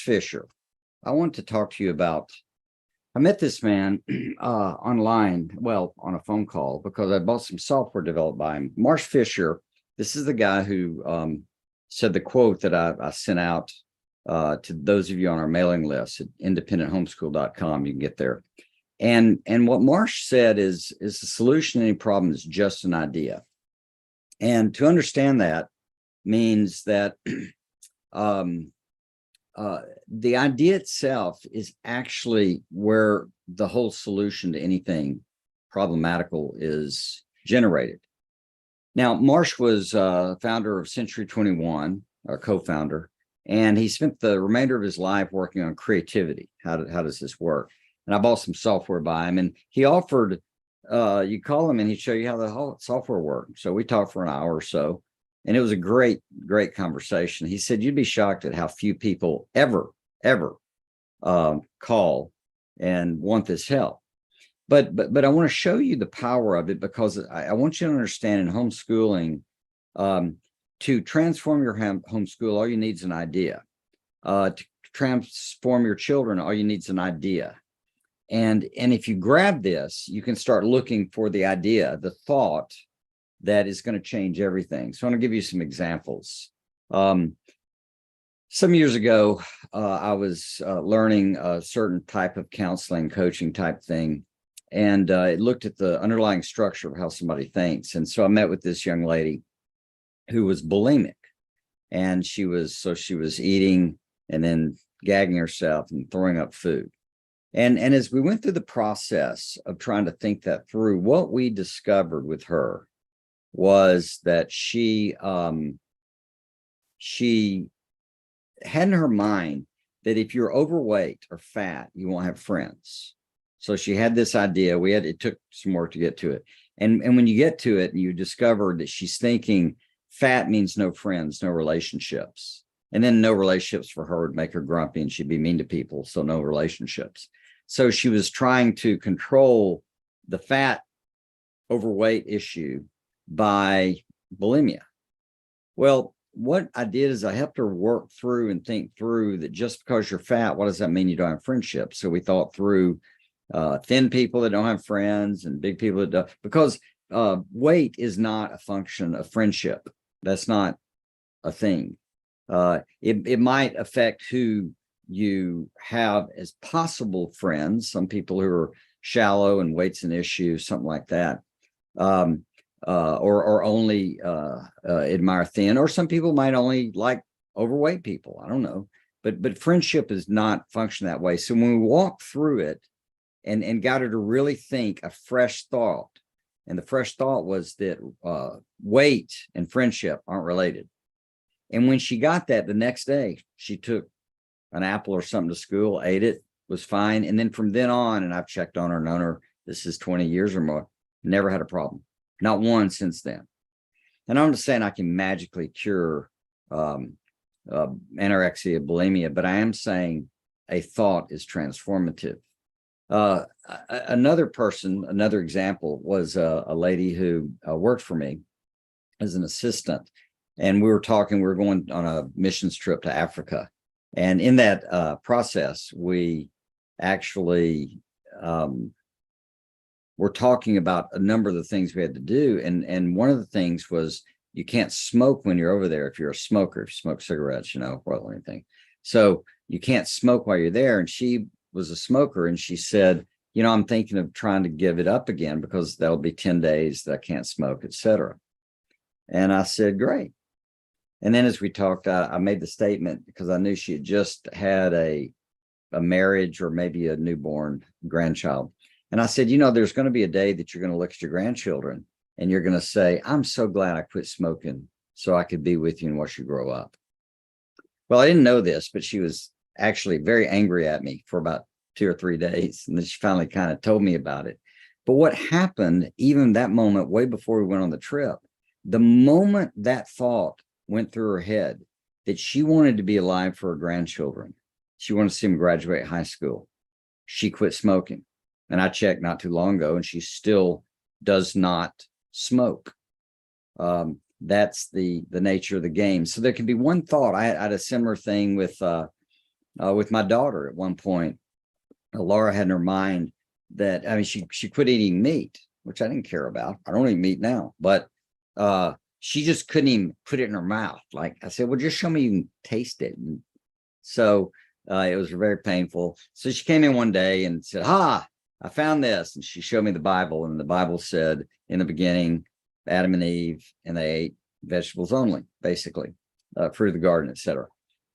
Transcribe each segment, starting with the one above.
Fisher. I want to talk to you about, I met this man online, well, on a phone call, because I bought some software developed by him. Marsh Fisher, this is the guy who said the quote that I sent out to those of you on our mailing list at independenthomeschool.com. You can get there. And what Marsh said is the solution to any problem is just an idea. And to understand that means that the idea itself is actually where the whole solution to anything problematical is generated. Now, Marsh was founder of Century 21, or co-founder, and he spent the remainder of his life working on creativity. How does this work? And I bought some software by him, and he offered, you call him and he'd show you how the whole software worked. So we talked for an hour or so, and it was a great conversation. He said, you'd be shocked at how few people ever call and want this help. But I want to show you the power of it, because I want you to understand in homeschooling, to transform your homeschool, all you need is an idea. To transform your children, all you need is an idea. And if you grab this, you can start looking for the idea, the thought that is going to change everything. So I'm going to give you some examples. Some years ago, I was learning a certain type of counseling, coaching type thing, and it looked at the underlying structure of how somebody thinks. And so I met with this young lady who was bulimic, and she was eating and then gagging herself and throwing up food. And as we went through the process of trying to think that through, what we discovered with her was that she had in her mind that if you're overweight or fat, you won't have friends. So she had this idea. It took some work to get to it. And when you get to it and you discover that she's thinking fat means no friends, no relationships. And then no relationships for her would make her grumpy and she'd be mean to people. So no relationships. So she was trying to control the fat overweight issue by bulimia. Well, what I did is I helped her work through and think through that just because you're fat, what does that mean you don't have friendships? So we thought through thin people that don't have friends and big people that don't, because weight is not a function of friendship. That's not a thing. It might affect who you have as possible friends. Some people who are shallow and weight's an issue, something like that. Or only admire thin, or some people might only like overweight people. I don't know, but friendship is not function that way. So when we walked through it and got her to really think a fresh thought, and the fresh thought was that weight and friendship aren't related. And when she got that, the next day she took an apple or something to school, ate it, was fine. And then from then on, and I've checked on her, known her, this is 20 years or more, never had a problem. Not one since then. And I'm just saying I can magically cure anorexia, bulimia, but I am saying a thought is transformative. Another example was a lady who worked for me as an assistant. And we were going on a missions trip to Africa. And in that process, we actually we're talking about a number of the things we had to do. And one of the things was you can't smoke when you're over there. If you're a smoker, if you smoke cigarettes, or anything. So you can't smoke while you're there. And she was a smoker. And she said, I'm thinking of trying to give it up again because that'll be 10 days that I can't smoke, etc. And I said, great. And then as we talked, I made the statement because I knew she had just had a marriage or maybe a newborn grandchild. And I said, there's going to be a day that you're going to look at your grandchildren and you're going to say, I'm so glad I quit smoking so I could be with you and watch you grow up. Well, I didn't know this, but she was actually very angry at me for about 2 or 3 days. And then she finally kind of told me about it. But what happened, even that moment, way before we went on the trip, the moment that thought went through her head that she wanted to be alive for her grandchildren, she wanted to see them graduate high school, she quit smoking. And I checked not too long ago, and she still does not smoke. That's the nature of the game. So there can be one thought. I had a similar thing with with my daughter at one point. Laura had in her mind that, I mean, she quit eating meat, which I didn't care about. I don't eat meat now, but she just couldn't even put it in her mouth. Like I said, well, just show me you can taste it. And so it was very painful. So she came in one day and said, I found this. And she showed me the Bible, and the Bible said, in the beginning, Adam and Eve, and they ate vegetables only, basically, fruit of the garden, etc.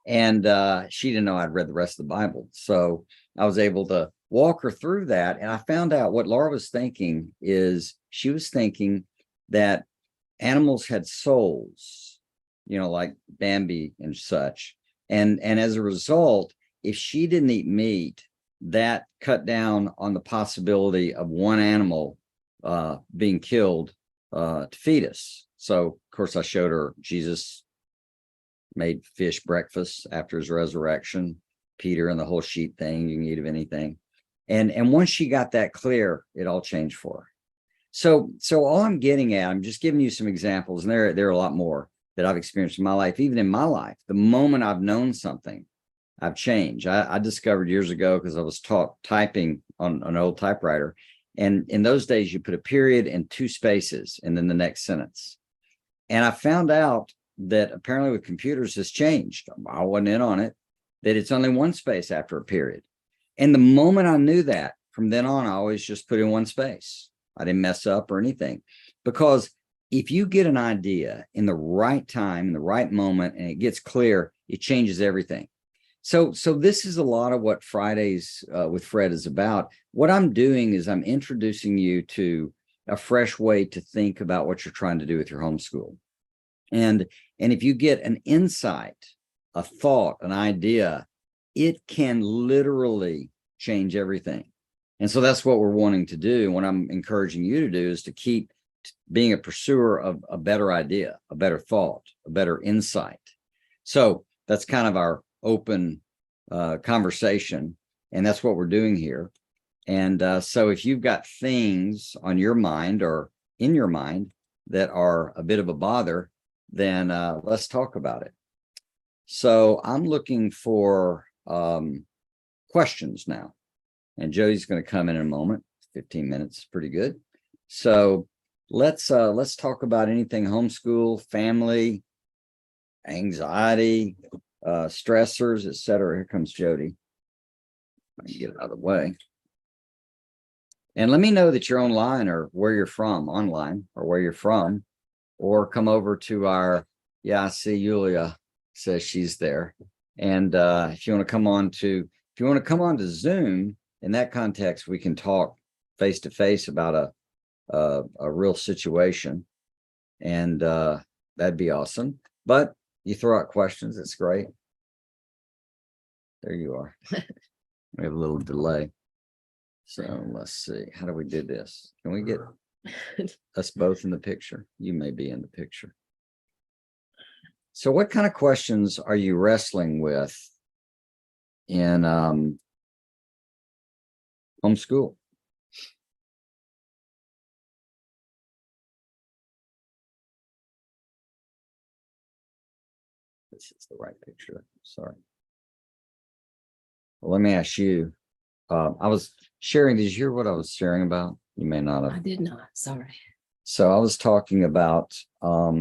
And she didn't know I'd read the rest of the Bible. So I was able to walk her through that. And I found out what Laura was thinking is she was thinking that animals had souls, like Bambi and such. And as a result, if she didn't eat meat, that cut down on the possibility of one animal being killed to feed us. So, of course, I showed her Jesus made fish breakfast after his resurrection, Peter and the whole sheep thing, you can eat of anything. And once she got that clear, it all changed for her. So all I'm getting at, I'm just giving you some examples, and there are a lot more that I've experienced in my life. Even in my life, the moment I've known something, I've changed. I discovered years ago, because I was taught typing on an old typewriter. And in those days, you put a period and two spaces and then the next sentence. And I found out that apparently with computers has changed. I wasn't in on it, that it's only one space after a period. And the moment I knew that, from then on, I always just put in one space. I didn't mess up or anything, because if you get an idea in the right time, in the right moment, and it gets clear, it changes everything. So this is a lot of what Fridays with Fred is about. What I'm doing is I'm introducing you to a fresh way to think about what you're trying to do with your homeschool. And if you get an insight, a thought, an idea, it can literally change everything. And so that's what we're wanting to do. What I'm encouraging you to do is to keep being a pursuer of a better idea, a better thought, a better insight. So that's kind of our open conversation. And that's what we're doing here. And so if you've got things on your mind or in your mind that are a bit of a bother, then let's talk about it. So I'm looking for questions now. And Jody's going to come in a moment. 15 minutes, pretty good. So let's talk about anything homeschool, family, anxiety, stressors, etc. Here comes Jody. I can get it out of the way. And let me know that you're online or where you're from, online or where you're from, or come over to our, I see Yulia says she's there. And if you want to come on to Zoom, in that context, we can talk face to face about a real situation, and that'd be awesome. But you throw out questions, it's great. There you are. We have a little delay. So let's see. How do we do this? Can we get us both in the picture? You may be in the picture. So what kind of questions are you wrestling with in homeschool? This is the right picture. Sorry. Well, let me ask you. I was sharing. Did you hear what I was sharing about? You may not have. I did not. Sorry. So I was talking about a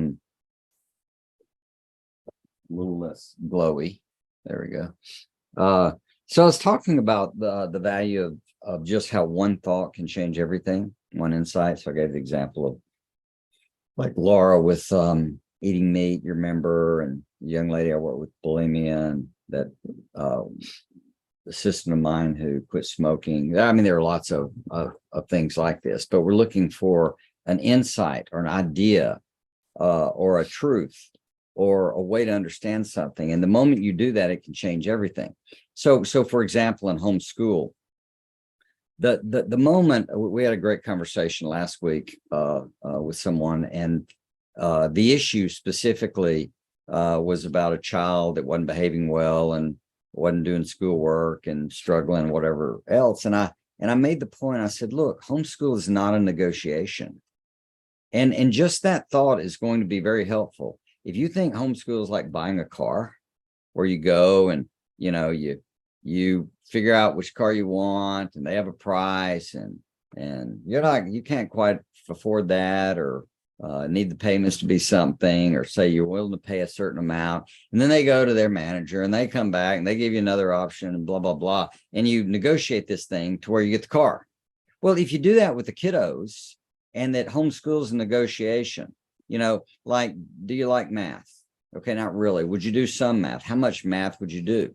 little less glowy. There we go. So I was talking about the value of just how one thought can change everything, one insight. So I gave the example of like Laura with eating meat, you remember, and the young lady I work with bulimia, and that assistant of mine who quit smoking. I mean, there are lots of things like this, but we're looking for an insight or an idea or a truth or a way to understand something. And the moment you do that, it can change everything. So for example, in homeschool, the moment we had a great conversation last week with someone, and the issue specifically was about a child that wasn't behaving well and wasn't doing schoolwork and struggling, whatever else. And I made the point, I said, look, homeschool is not a negotiation. And just that thought is going to be very helpful. If you think homeschool is like buying a car where you go and, you you figure out which car you want, and they have a price, and you can't quite afford that, or need the payments to be something, or say you're willing to pay a certain amount. And then they go to their manager and they come back and they give you another option and blah, blah, blah. And you negotiate this thing to where you get the car. Well, if you do that with the kiddos, and that homeschools a negotiation, like, do you like math? Okay, not really. Would you do some math? How much math would you do?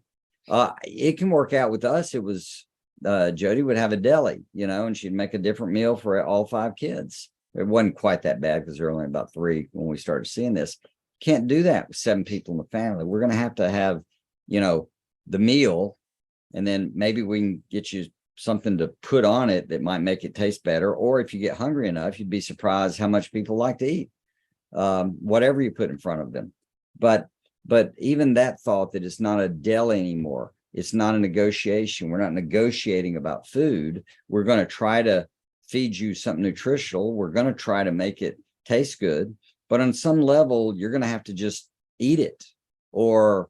It can work out with us. It was Jody would have a deli, and she'd make a different meal for all 5 kids. It wasn't quite that bad because there were only about 3 when we started seeing this. Can't do that with 7 people in the family. We're going to have, the meal, and then maybe we can get you something to put on it that might make it taste better. Or if you get hungry enough, you'd be surprised how much people like to eat, whatever you put in front of them. But even that thought that it's not a deli anymore, it's not a negotiation. We're not negotiating about food. We're going to try to feed you something nutritional. We're going to try to make it taste good, but on some level, you're going to have to just eat it, or,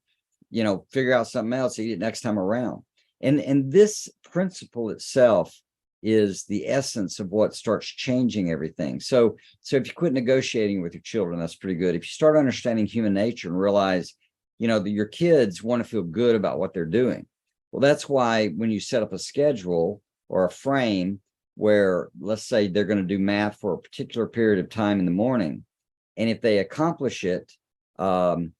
figure out something else, eat it next time around. And this principle itself is the essence of what starts changing everything. So if you quit negotiating with your children, that's pretty good. If you start understanding human nature and realize, that your kids want to feel good about what they're doing. Well, that's why when you set up a schedule or a frame where, let's say, they're going to do math for a particular period of time in the morning, and if they accomplish it, then,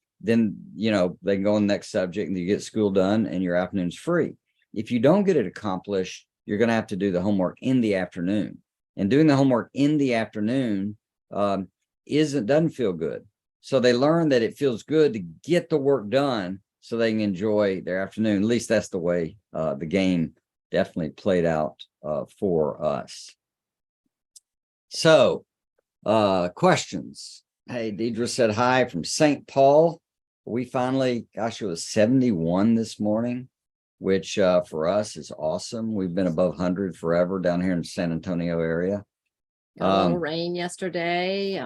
they can go on the next subject and you get school done and your afternoon's free. If you don't get it accomplished, you're going to have to do the homework in the afternoon. And doing the homework in the afternoon doesn't feel good. So they learn that it feels good to get the work done so they can enjoy their afternoon. At least that's the way the game definitely played out for us. So questions. Hey, Deidre said hi from St. Paul. We finally, it was 71 this morning, which for us is awesome. We've been above 100 forever down here in the San Antonio area. A little rain yesterday,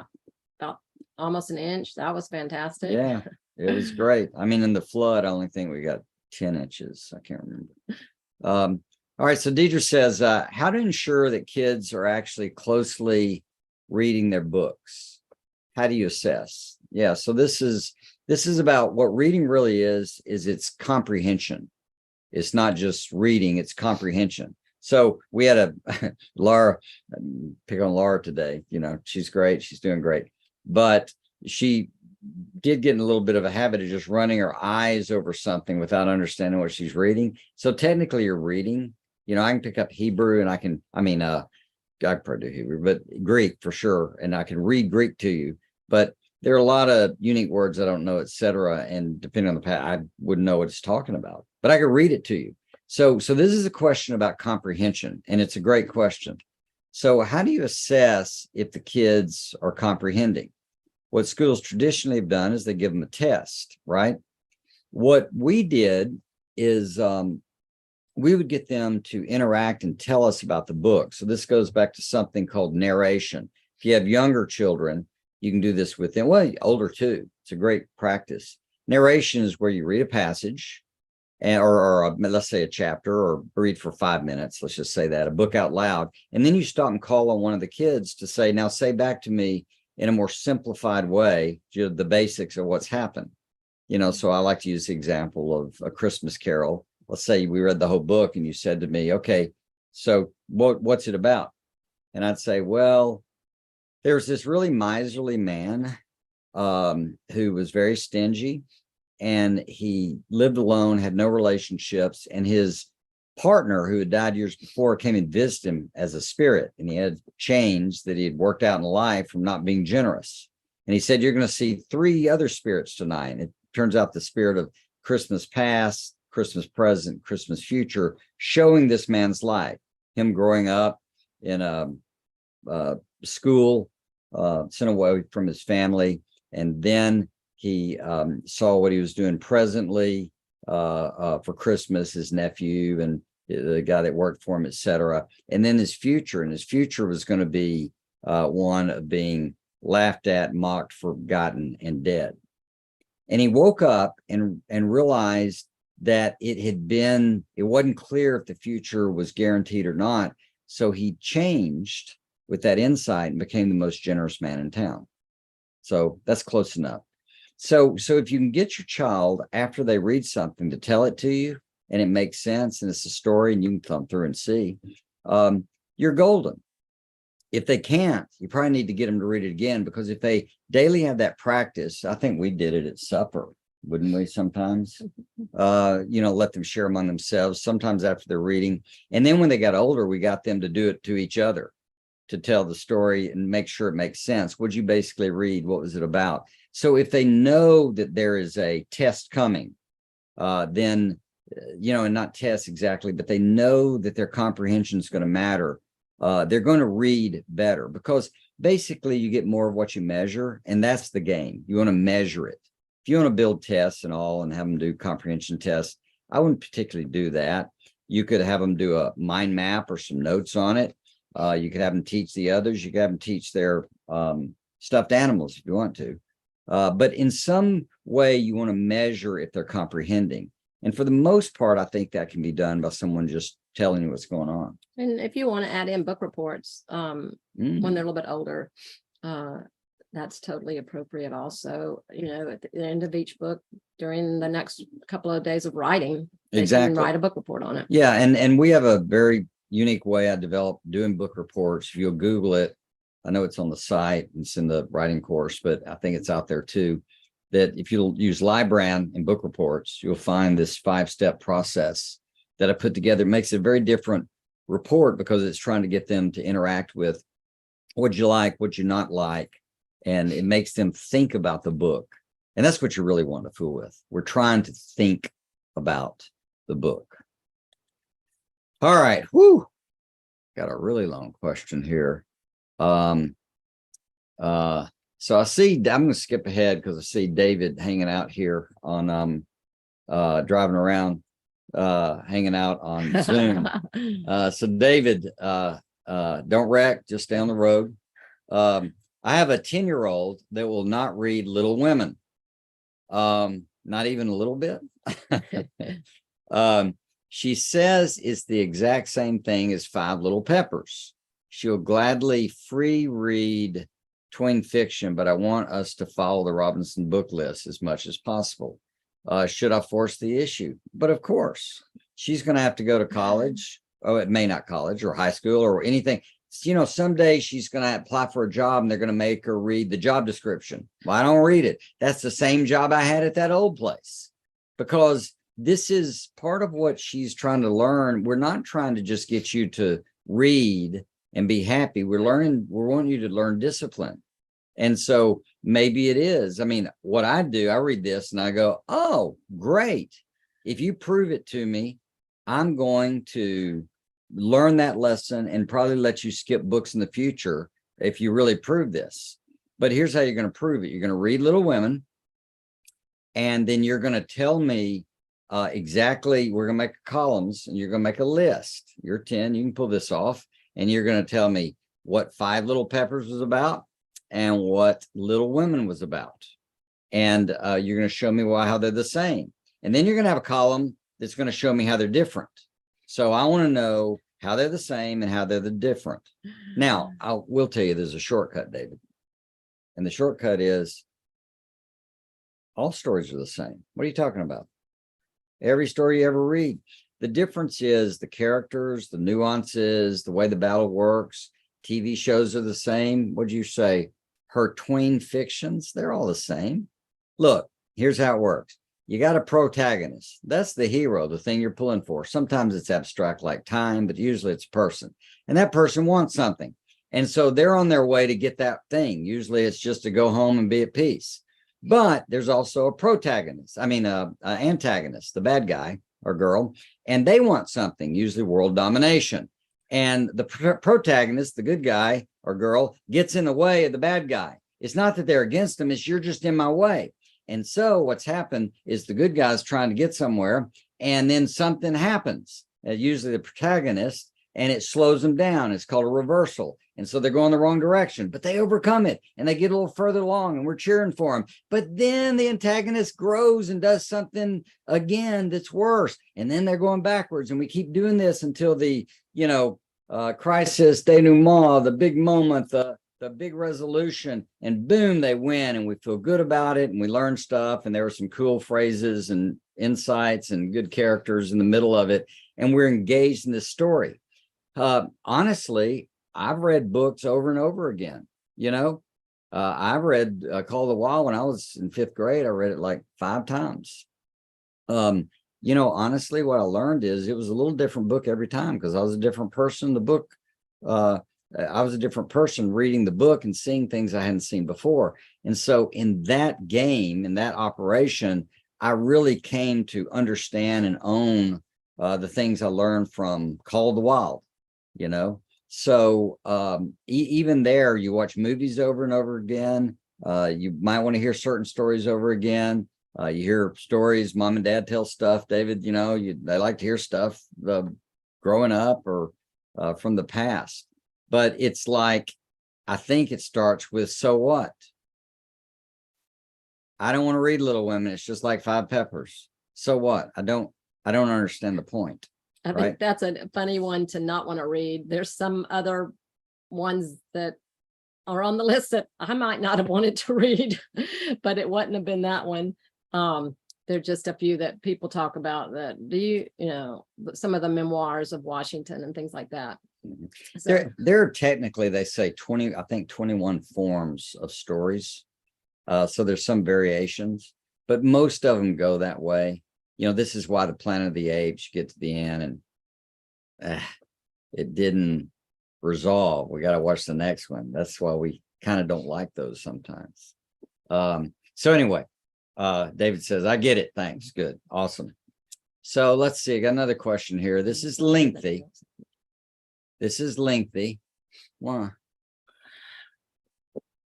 about almost an inch. That was fantastic. Yeah, it was great. I mean, in the flood, I only think we got 10 inches. I can't remember. All right. So Deidre says, how to ensure that kids are actually closely reading their books. How do you assess? Yeah. So this is about what reading really is its comprehension. It's not just reading, it's comprehension. So we had a Laura, pick on Laura today, she's great. She's doing great. But she did get in a little bit of a habit of just running her eyes over something without understanding what she's reading. So technically you're reading, I can pick up Hebrew and I probably do Hebrew, but Greek for sure. And I can read Greek to you, but there are a lot of unique words I don't know, et cetera. And depending on the path, I wouldn't know what it's talking about, but I could read it to you. So this is a question about comprehension, and it's a great question. So how do you assess if the kids are comprehending? What schools traditionally have done is they give them a test, right? What we did is we would get them to interact and tell us about the book. So this goes back to something called narration. If you have younger children, you can do this with them. Well, older too. It's a great practice. Narration is where you read a passage, or let's say a chapter, or read for 5 minutes. Let's just say that, a book out loud. And then you stop and call on one of the kids to say, now say back to me in a more simplified way, the basics of what's happened. So I like to use the example of A Christmas Carol. Let's say we read the whole book and you said to me, okay, so what's it about? And I'd say, well, there's this really miserly man who was very stingy, and he lived alone, had no relationships, and his partner, who had died years before, came and visited him as a spirit, and he had chains that he had worked out in life from not being generous. And he said, you're going to see 3 other spirits tonight. And it turns out the spirit of Christmas past, Christmas present, Christmas future, showing this man's life, him growing up in a school, sent away from his family, and then he saw what he was doing presently for Christmas, his nephew and the guy that worked for him, etc. And then his future, and his future was going to be one of being laughed at, mocked, forgotten, and dead. And he woke up and realized that it wasn't clear if the future was guaranteed or not. So he changed with that insight and became the most generous man in town. So that's close enough. So if you can get your child after they read something to tell it to you and it makes sense and it's a story and you can thumb through and see, you're golden. If they can't, you probably need to get them to read it again, because if they daily have that practice, I think we did it at supper, wouldn't we? Sometimes, let them share among themselves, sometimes after they're reading. And then when they got older, we got them to do it to each other, to tell the story and make sure it makes sense. What'd you basically read? What was it about? So if they know that there is a test coming, then, and not test exactly, but they know that their comprehension is going to matter. They're going to read better, because basically you get more of what you measure, and that's the game. You want to measure it. If you want to build tests and all and have them do comprehension tests, I wouldn't particularly do that. You could have them do a mind map or some notes on it. You could have them teach the others. You could have them teach their stuffed animals if you want to. But in some way, you want to measure if they're comprehending. And for the most part, I think that can be done by someone just telling you what's going on. And if you want to add in book reports when they're a little bit older, that's totally appropriate also. At the end of each book, during the next couple of days of writing, they can write a book report on it. Yeah, and we have a very unique way I developed doing book reports. If you'll Google it, I know it's on the site, it's in the writing course, but I think it's out there too, that if you'll use Librand in book reports, you'll find this 5-step process that I put together. It makes a very different report, because it's trying to get them to interact with what you like, what you not like, and it makes them think about the book. And that's what you really want to fool with. We're trying to think about the book. All right. Whoo. Got a really long question here. So I see, I'm going to skip ahead because I see David hanging out here on driving around, hanging out on Zoom. So David, don't wreck, just stay on the road. I have a 10-year-old that will not read Little Women. Not even a little bit. She says it's the exact same thing as Five Little Peppers. She'll gladly free read tween fiction, but I want us to follow the Robinson book list as much as possible. Should I force the issue? But of course, she's going to have to go to college. Oh, it may not college or high school or anything. Someday she's going to apply for a job and they're going to make her read the job description. Well, I don't read it. That's the same job I had at that old place, because this is part of what she's trying to learn. We're not trying to just get you to read and be happy. We want you to learn discipline. And so maybe it is. I mean, what I do, I read this and I go, oh, great. If you prove it to me, I'm going to learn that lesson and probably let you skip books in the future if you really prove this. But here's how you're going to prove it. You're going to read Little Women, and then you're going to tell me exactly, we're going to make columns and you're going to make a list. You're 10, you can pull this off, and you're going to tell me what Five Little Peppers was about and what Little Women was about. And you're going to show me how they're the same. And then you're going to have a column that's going to show me how they're different. So I want to know how they're the same and how they're the different. Now, I will tell you there's a shortcut, David. And the shortcut is all stories are the same. What are you talking about? Every story you ever read. The difference is the characters, the nuances, the way the battle works. TV shows are the same. What'd you say? Her tween fictions, they're all the same. Look, here's how it works. You got a protagonist. That's the hero, the thing you're pulling for. Sometimes it's abstract like time, but usually it's a person. And that person wants something. And so they're on their way to get that thing. Usually it's just to go home and be at peace. But there's also a protagonist. I mean, an antagonist, the bad guy or girl, and they want something, usually world domination. And the protagonist, the good guy or girl, gets in the way of the bad guy. It's not that they're against him, it's you're just in my way. And so what's happened is the good guy's trying to get somewhere, and then something happens. Usually the protagonist and it slows them down. It's called a reversal. And so they're going the wrong direction, but they overcome it and they get a little further along and we're cheering for them. But then the antagonist grows and does something again that's worse. And then they're going backwards. And we keep doing this until the, crisis denouement, the big moment, the big resolution, and boom, they win. And we feel good about it. And we learn stuff. And there were some cool phrases and insights and good characters in the middle of it. And we're engaged in this story. Honestly, I've read books over and over again. I've read Call of the Wild when I was in 5th grade. I read it like 5 times. Honestly, what I learned is it was a little different book every time because I was a different person. I was a different person reading the book and seeing things I hadn't seen before. And so in that game, in that operation, I really came to understand and own the things I learned from Call of the Wild, So even there, you watch movies over and over again. You might want to hear certain stories over again. You hear stories, mom and dad tell stuff. David, they like to hear stuff growing up or from the past. But it's like, I think it starts with, so what? I don't want to read Little Women. It's just like 5 peppers. So what? I don't understand the point. I think that's a funny one to not want to read. There's some other ones that are on the list that I might not have wanted to read, but it wouldn't have been that one. There are just a few that people talk about that some of the memoirs of Washington and things like that. So, there are technically, they say 21 forms of stories. So there's some variations, but most of them go that way. This is why the Planet of the Apes, you get to the end and it didn't resolve. We got to watch the next one. That's why we kind of don't like those sometimes. So anyway, David says, I get it. Thanks. Good. Awesome. So let's see. I got another question here. This is lengthy. Why?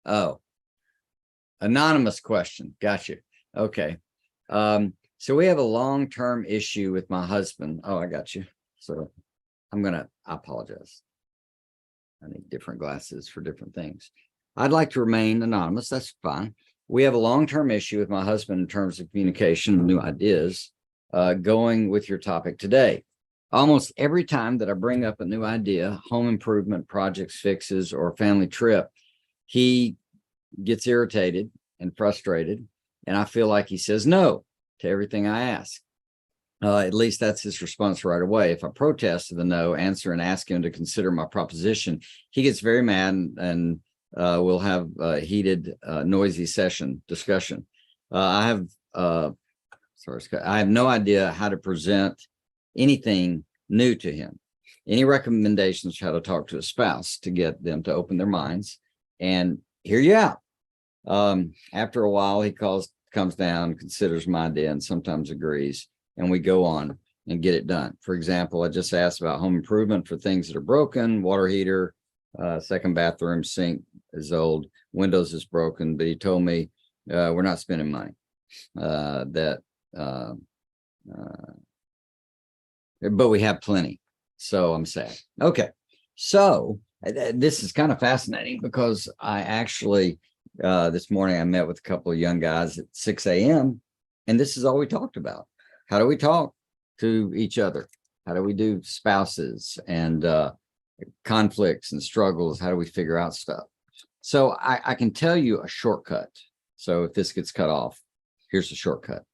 Oh, anonymous question. Gotcha. Okay. So we have a long-term issue with my husband. Oh, I got you. So I apologize. I need different glasses for different things. I'd like to remain anonymous. That's fine. We have a long-term issue with my husband in terms of communication and new ideas. Going with your topic today. Almost every time that I bring up a new idea, home improvement, projects, fixes, or family trip, he gets irritated and frustrated. And I feel like he says no to everything I ask. At least that's his response right away. If I protest to the no answer and ask him to consider my proposition, he gets very mad and we'll have a heated, noisy discussion. I have no idea how to present anything new to him. Any recommendations for how to talk to a spouse to get them to open their minds and hear you out? After a while, he comes down, considers my idea, and sometimes agrees, and we go on and get it done. For example, I just asked about home improvement for things that are broken, water heater, second bathroom sink is old, windows is broken, but he told me we're not spending money. But we have plenty. So I'm sad. Okay. So this is kind of fascinating because I actually, this morning I met with a couple of young guys at 6 a.m. and this is all we talked about. How do we talk to each other? How do we do spouses and conflicts and struggles? How do we figure out stuff? So I can tell you a shortcut. So if this gets cut off, here's a shortcut.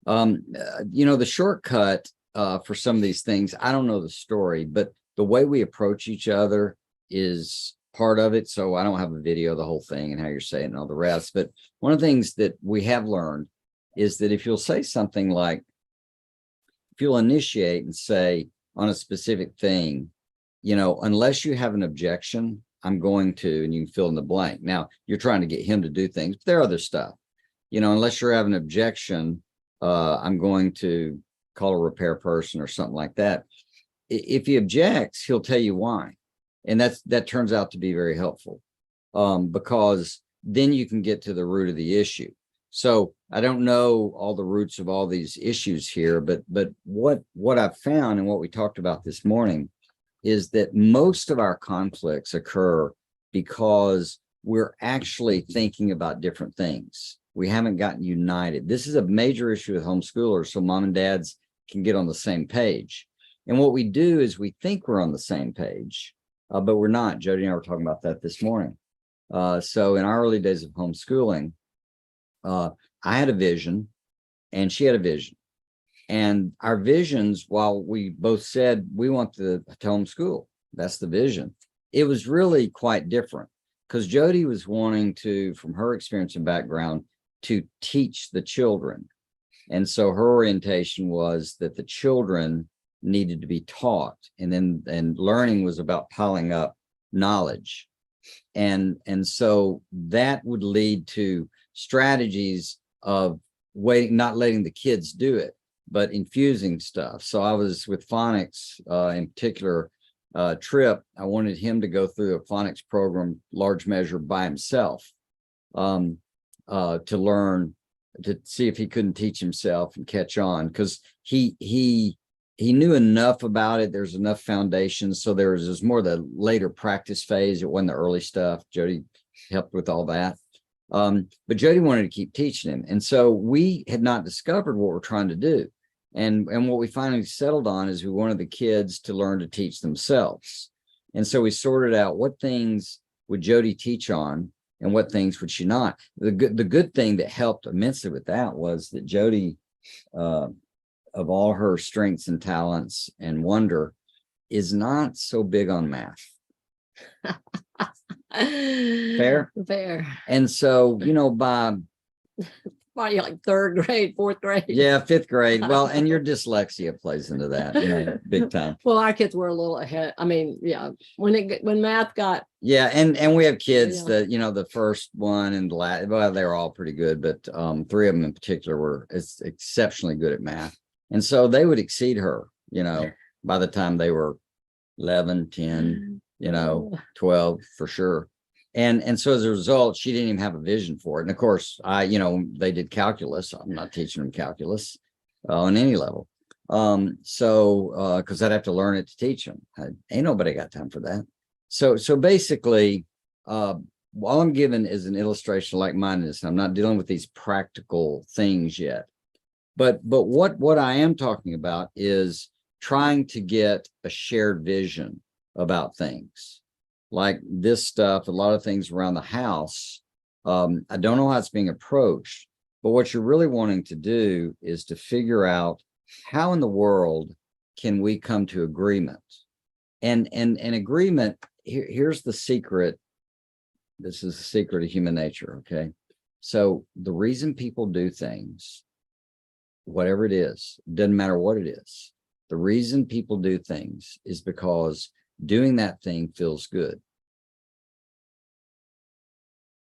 The shortcut for some of these things, I don't know the story, but the way we approach each other is part of it. So I don't have a video of the whole thing and how you're saying and all the rest. But one of the things that we have learned is that if you'll say something like, if you'll initiate and say on a specific thing, unless you have an objection, I'm going to, and you can fill in the blank. Now you're trying to get him to do things, but there are other stuff, unless you have an objection, I'm going to call a repair person or something like that. If he objects, he'll tell you why. And that turns out to be very helpful because then you can get to the root of the issue. So I don't know all the roots of all these issues here, but what I've found and what we talked about this morning is that most of our conflicts occur because we're actually thinking about different things. We haven't gotten united. This is a major issue with homeschoolers, so mom and dads can get on the same page. And what we do is we think we're on the same page, but we're not. Jody and I were talking about that this morning. So in our early days of homeschooling, I had a vision and she had a vision. And our visions, while we both said we want to homeschool, that's the vision, it was really quite different because Jody was wanting to, from her experience and background, to teach the children. And so her orientation was that the children needed to be taught, and learning was about piling up knowledge. And so that would lead to strategies of not letting the kids do it, but infusing stuff. So I was with phonics in particular trip. I wanted him to go through a phonics program, large measure by himself, to learn, to see if he couldn't teach himself and catch on, because he knew enough about it. There's enough foundation. So there was more the later practice phase. It wasn't the early stuff. Jody helped with all that. But Jody wanted to keep teaching him. And so we had not discovered what we're trying to do. And what we finally settled on is we wanted the kids to learn to teach themselves. And so we sorted out what things would Jody teach on and what things would she not. The good thing that helped immensely with that was that Jody, of all her strengths and talents and wonder, is not so big on math. Fair? Fair. And so, by You're like third grade, fourth grade. Yeah, fifth grade. Well, and your dyslexia plays into that, big time. Well, our kids were a little ahead. I mean, yeah, when math got. Yeah, and we have kids that, the first one and the last, well, they were all pretty good, but three of them in particular were exceptionally good at math. And so they would exceed her, by the time they were 11, 10, 12 for sure. And so as a result, she didn't even have a vision for it. And of course, they did calculus. I'm not teaching them calculus on any level. Because I'd have to learn it to teach them. Ain't nobody got time for that. So basically, all I'm giving is an illustration of like-mindedness. I'm not dealing with these practical things yet. But what I am talking about is trying to get a shared vision about things. Like this stuff, a lot of things around the house. I don't know how it's being approached, but what you're really wanting to do is to figure out how in the world can we come to agreement. And agreement, here's the secret. This is the secret of human nature, okay? So the reason people do things, whatever it is, doesn't matter what it is. The reason people do things is because doing that thing feels good.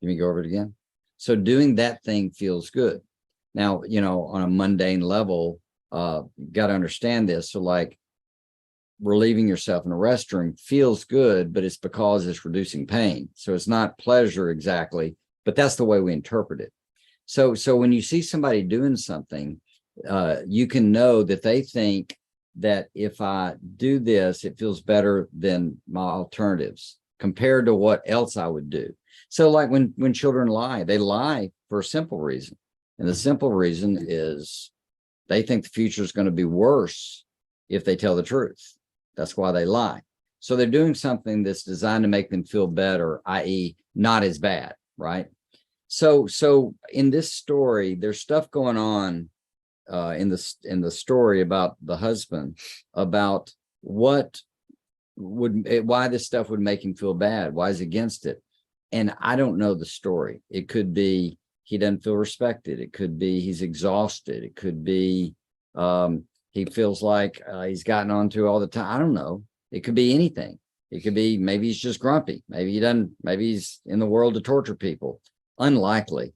Let me go over it again. So doing that thing feels good. Now, on a mundane level, you got to understand this. So like relieving yourself in a restroom feels good, but it's because it's reducing pain. So it's not pleasure exactly, but that's the way we interpret it. So when you see somebody doing something, you can know that they think that if I do this, it feels better than my alternatives compared to what else I would do. So like when children lie, they lie for a simple reason. And the simple reason is they think the future is going to be worse if they tell the truth. That's why they lie. So they're doing something that's designed to make them feel better, i.e. not as bad, right? So in this story, there's stuff going on in the story about the husband, about why this stuff would make him feel bad, why he's against it. And I don't know the story. It could be he doesn't feel respected. It could be he's exhausted. It could be he feels like he's gotten onto all the time. I don't know. It could be anything. It could be maybe he's just grumpy. Maybe he's in the world to torture people. Unlikely,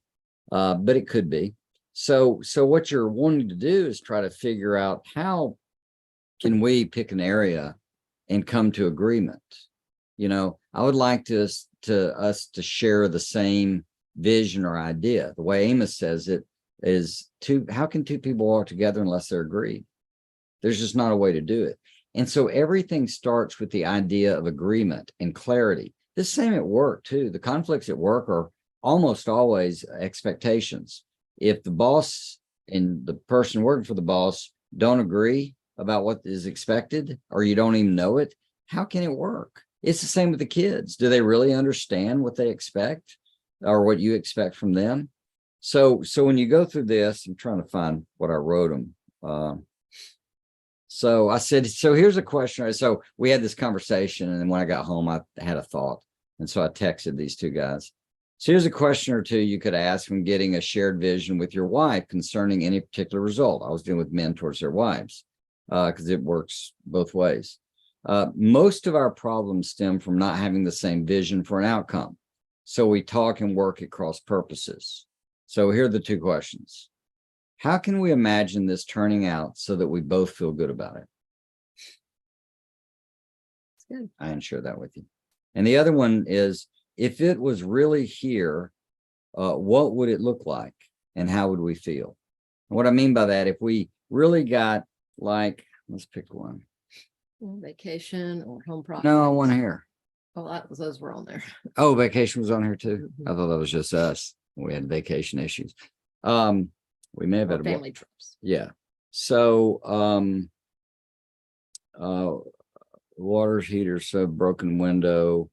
but it could be. So what you're wanting to do is try to figure out how can we pick an area and come to agreement. I would like us to share the same vision or idea. The way Amos says it is how can two people walk together unless they're agreed? There's just not a way to do it. And so everything starts with the idea of agreement and clarity. The same at work too. The conflicts at work are almost always expectations. If the boss and the person working for the boss don't agree about what is expected, or you don't even know it, how can it work? It's the same with the kids. Do they really understand what they expect or what you expect from them? So when you go through this, I'm trying to find what I wrote them. So I said, so here's a question. So we had this conversation, and then when I got home, I had a thought. And so I texted these two guys. So here's a question or two you could ask when getting a shared vision with your wife concerning any particular result. I was dealing with men towards their wives because it works both ways. Most of our problems stem from not having the same vision for an outcome. So we talk and work at cross purposes. So here are the two questions. How can we imagine this turning out so that we both feel good about it? That's good. I didn't share that with you. And the other one is, if it was really here, what would it look like and how would we feel? And what I mean by that, if we really got like, let's pick one. Vacation or home project. No, one here. Oh, those were on there. Oh, vacation was on here too. Mhm. I thought that was just us. We had vacation issues. We may have Or had family trips. Yeah. So, water heater, so broken window,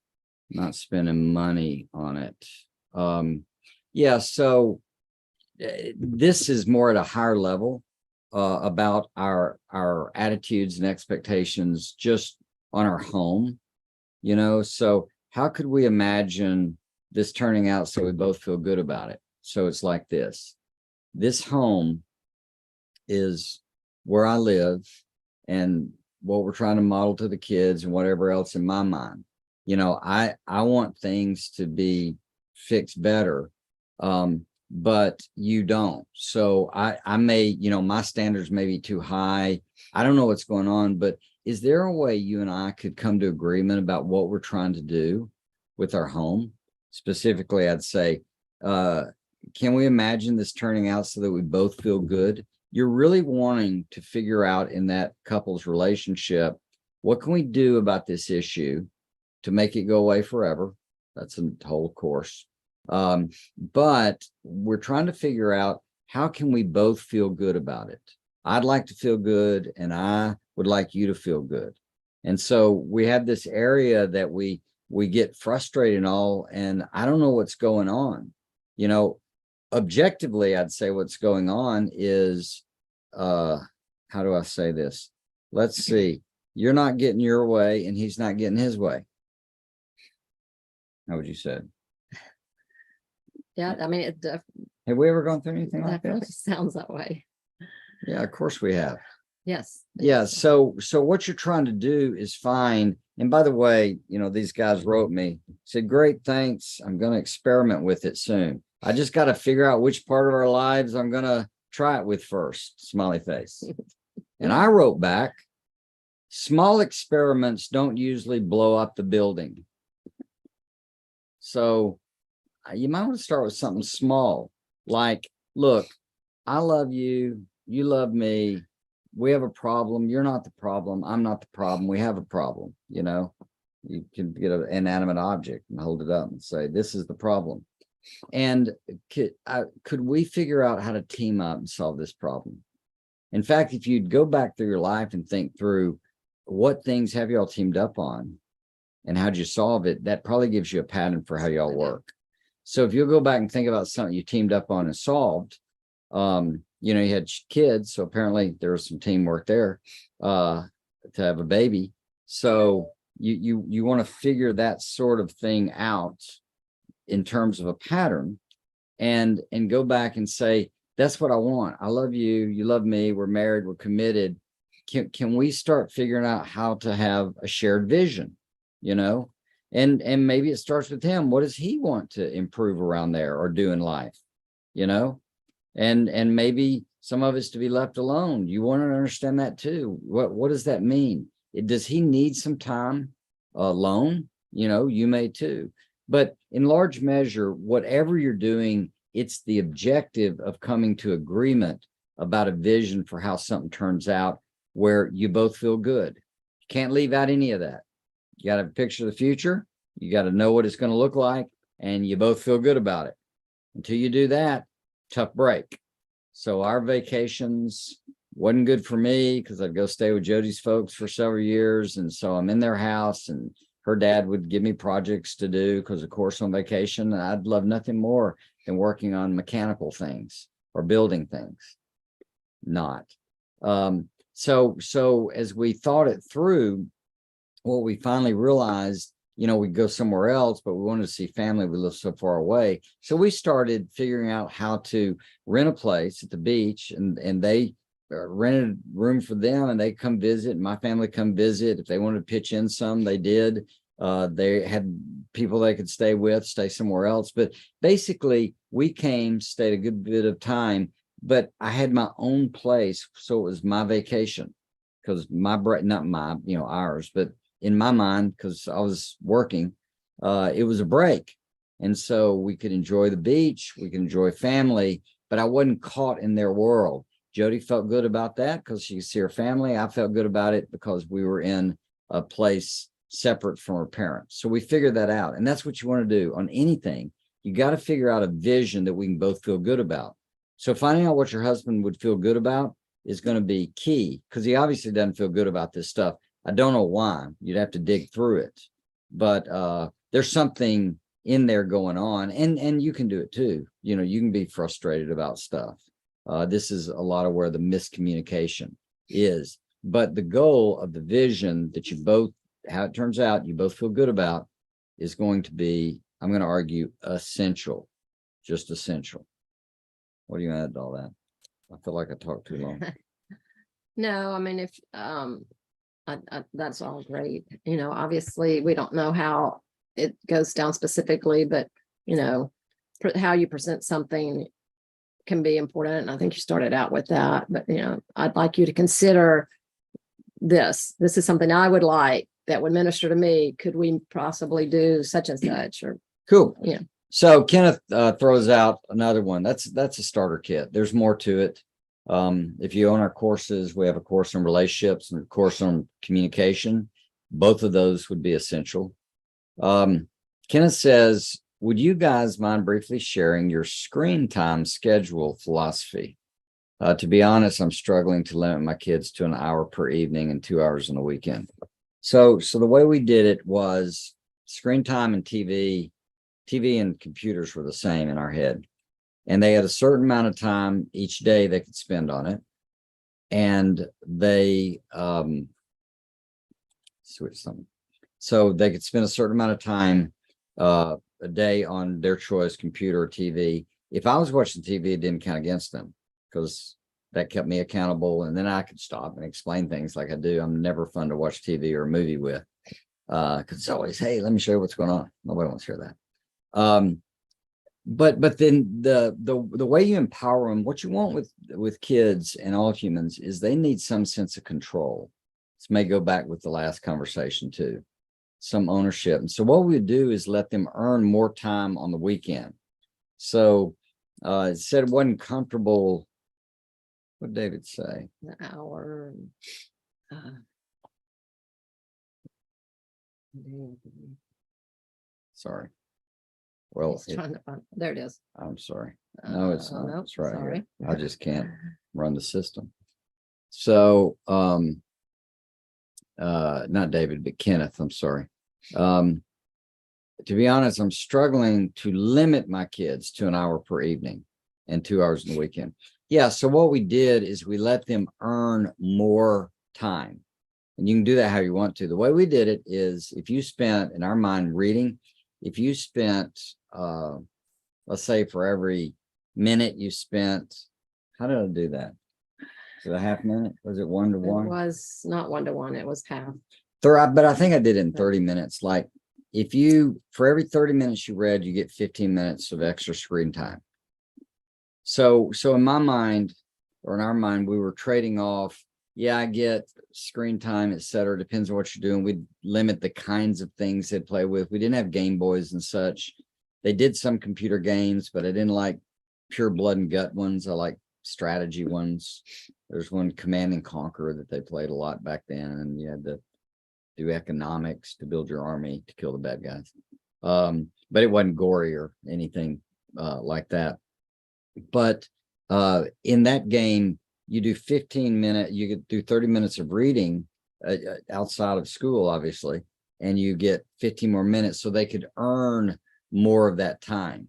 not spending money on it. Yeah. So this is more at a higher level, about our attitudes and expectations just on our home, so how could we imagine this turning out so we both feel good about it? So it's like this home is where I live and what we're trying to model to the kids and whatever else in my mind. I want things to be fixed better, but you don't. So I may, my standards may be too high. I don't know what's going on, but is there a way you and I could come to agreement about what we're trying to do with our home? Specifically, I'd say, can we imagine this turning out so that we both feel good? You're really wanting to figure out in that couple's relationship, what can we do about this issue to make it go away forever? That's a whole course. But we're trying to figure out, how can we both feel good about it? I'd like to feel good, and I would like you to feel good. And so we have this area that we get frustrated and all, and I don't know what's going on. Objectively, I'd say what's going on is, how do I say this? Let's see. You're not getting your way, and he's not getting his way. How would you say it? Yeah, I mean, Have we ever gone through anything like definitely this? sounds that way. Yeah, of course we have. Yes. Yeah. So what you're trying to do is find, and by the way, these guys wrote me, said, great, thanks. I'm going to experiment with it soon. I just got to figure out which part of our lives I'm going to try it with first. Smiley face. And I wrote back, small experiments don't usually blow up the building. So you might want to start with something small, like, look, I love you. You love me. We have a problem. You're not the problem. I'm not the problem. We have a problem. You can get an inanimate object and hold it up and say, this is the problem. And could we figure out how to team up and solve this problem? In fact, if you'd go back through your life and think through what things have y'all teamed up on and how'd you solve it, that probably gives you a pattern for how y'all work. So if you'll go back and think about something you teamed up on and solved, you had kids, so apparently there was some teamwork there to have a baby. So you want to figure that sort of thing out in terms of a pattern, and go back and say, that's what I want. I love you. You love me. We're married. We're committed. Can we start figuring out how to have a shared vision? And maybe it starts with him. What does he want to improve around there or do in life? And maybe some of it's to be left alone. You want to understand that too. What does that mean? Does he need some time alone? You may too. But in large measure, whatever you're doing, it's the objective of coming to agreement about a vision for how something turns out where you both feel good. Can't leave out any of that. You got to picture the future. You got to know what it's going to look like, and you both feel good about it. Until you do that, tough break. So our vacations wasn't good for me because I'd go stay with Jody's folks for several years. And so I'm in their house, and her dad would give me projects to do because, of course, on vacation, I'd love nothing more than working on mechanical things or building things. Not. So as we thought it through, what we finally realized, we'd go somewhere else, but we wanted to see family. We live so far away. So we started figuring out how to rent a place at the beach, and they rented a room for them, and they come visit, and my family come visit. If they wanted to pitch in some, they did. They had people they could stay with, stay somewhere else. But basically, we came, stayed a good bit of time, but I had my own place. So it was my vacation, because not my, ours, but in my mind, because I was working, it was a break. And so we could enjoy the beach, we could enjoy family, but I wasn't caught in their world. Jody felt good about that because she could see her family. I felt good about it because we were in a place separate from her parents. So we figured that out. And that's what you want to do on anything. You got to figure out a vision that we can both feel good about. So finding out what your husband would feel good about is going to be key, because he obviously doesn't feel good about this stuff. I don't know why. You'd have to dig through it. But there's something in there going on. And you can do it too. You can be frustrated about stuff. This is a lot of where the miscommunication is. But the goal of the vision that you both, how it turns out, you both feel good about, is going to be, I'm going to argue, essential. Just essential. What do you add to all that? I feel like I talked too long. No, I mean, if that's all great. Obviously we don't know how it goes down specifically, but how you present something can be important. And I think you started out with that, but I'd like you to consider this. This is something I would like that would minister to me. Could we possibly do such and such? Or cool. Yeah. So Kenneth throws out another one. That's a starter kit. There's more to it. If you own our courses, we have a course on relationships and a course on communication. Both of those would be essential. Kenneth says, would you guys mind briefly sharing your screen time schedule philosophy? To be honest, I'm struggling to limit my kids to an hour per evening and 2 hours on the weekend. So the way we did it was screen time and TV and computers were the same in our head. And they had a certain amount of time each day they could spend on it. And they switch something. So they could spend a certain amount of time a day on their choice, computer or TV. If I was watching TV, it didn't count against them, because that kept me accountable. And then I could stop and explain things like I do. I'm never fun to watch TV or a movie with, because it's always, hey, let me show you what's going on. Nobody wants to hear that. But then the way you empower them, what you want with kids and all humans is they need some sense of control. This may go back with the last conversation too, some ownership. And so what we do is let them earn more time on the weekend. So it said it wasn't comfortable. What did David say? An hour. Sorry. Well, Trying to find, there it is. I'm sorry. No, it's not. Nope, It's right sorry. here. I just can't run the system. So, not David, but Kenneth, I'm sorry. To be honest, I'm struggling to limit my kids to an hour per evening and 2 hours in the weekend. Yeah. So what we did is we let them earn more time, and you can do that how you want to. The way we did it is, if you spent, in our mind, reading, if you spent, let's say for every minute you spent, how did I do that? Was it a half minute? Was it 1 to 1? It was not 1 to 1. It was half. But I think I did it in 30 minutes. Like, if you, for every 30 minutes you read, you get 15 minutes of extra screen time. So in my mind, or in our mind, we were trading off. Yeah, I get screen time, et cetera. Depends on what you're doing. We'd limit the kinds of things they'd play with. We didn't have Game Boys and such. They did some computer games, but I didn't like pure blood and gut ones. I like strategy ones. There's one, Command and Conquer, that they played a lot back then. And you had the do economics to build your army to kill the bad guys. But it wasn't gory or anything like that. But in that game, you do 15 minutes, you get do 30 minutes of reading outside of school, obviously, and you get 15 more minutes so they could earn more of that time.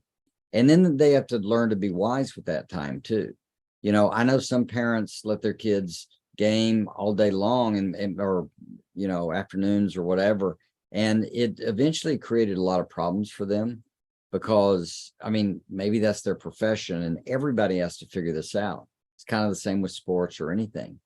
And then they have to learn to be wise with that time too. You know, I know some parents let their kids game all day long and or, you know, afternoons or whatever. And it eventually created a lot of problems for them because, I mean, maybe that's their profession and everybody has to figure this out. It's kind of the same with sports or anything.